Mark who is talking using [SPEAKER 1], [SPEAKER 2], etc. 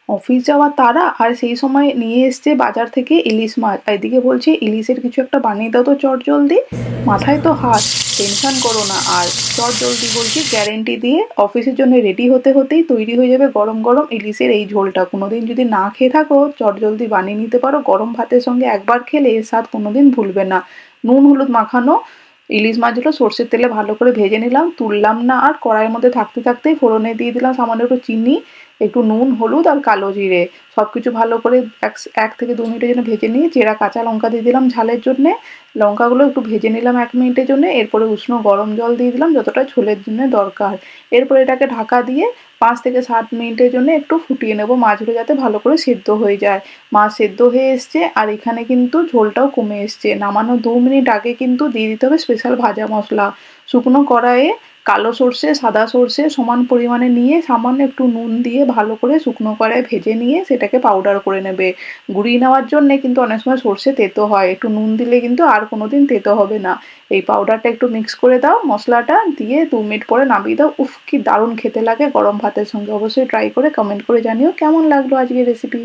[SPEAKER 1] Office যাওয়ার তাড়া আর সেই সময় নিয়ে এসছে বাজার থেকে ইলিশ মাছ, আর এদিকে বলছে ইলিশের কিছু একটা বানিয়ে দাও তো চটজলদি। মাথায় তো হাত, টেনশন করো না আর, চটজলদি বলছি গ্যারেন্টি দিয়ে অফিসের জন্য রেডি হতে হতেই তৈরি হয়ে যাবে গরম গরম ইলিশের এই ঝোলটা। কোনোদিন যদি না খেয়ে থাকো চটজলদি বানিয়ে নিতে পারো, গরম ভাতের সঙ্গে একবার খেলে এর স্বাদ কোনোদিন ভুলবে না। নুন হলুদ মাখানো ইলিশ মাছগুলো সর্ষের তেলে ভালো করে ভেজে নিলাম, তুললাম না আর, কড়াইয়ের মধ্যে থাকতে থাকতেই ফোড়নে দিয়ে দিলাম সামান্য একটু চিনি, একটু নুন হলুদ আর কালো জিরে। সব কিছু ভালো করে এক 1 থেকে 2 মিনিটের জন্য ভেজে নিয়ে চেরা কাঁচা লঙ্কা দিয়ে দিলাম ঝালের জন্যে। লঙ্কাগুলো একটু ভেজে নিলাম 1 মিনিটের জন্য, এরপরে উষ্ণ গরম জল দিয়ে দিলাম যতটা ঝোলের জন্য দরকার। এরপরে এটাকে ঢাকা দিয়ে 5 থেকে 7 মিনিটের জন্য একটু ফুটিয়ে নেবো, মাছগুলো যাতে ভালো করে সেদ্ধ হয়ে যায়। মাছ সেদ্ধ হয়ে এসছে আর এখানে কিন্তু ঝোলটাও কমে এসছে। নামানোর 2 মিনিট আগে কিন্তু দিয়ে দিতে হবে স্পেশাল ভাজা মশলা। শুকনো কড়াইয়ে কালো সর্ষে সাদা সর্ষে সমান পরিমাণে নিয়ে সামান্য একটু নুন দিয়ে ভালো করে শুকনো কড়াইয়ে ভেজে নিয়ে সেটাকে পাউডার করে নেবে। গুঁড়িয়ে নেওয়ার জন্যে কিন্তু অনেক সময় সর্ষে তেতো হয়, একটু নুন দিলে কিন্তু আর কোনোদিন তেতো হবে না। এই পাউডারটা একটু মিক্স করে দাও মশলাটা দিয়ে, 2 মিনিট পরে নামিয়ে দাও। উফ কি দারুণ খেতে লাগে গরম ভাতের সঙ্গে। অবশ্যই ট্রাই করে কমেন্ট করে জানিও কেমন লাগলো আজকের রেসিপি।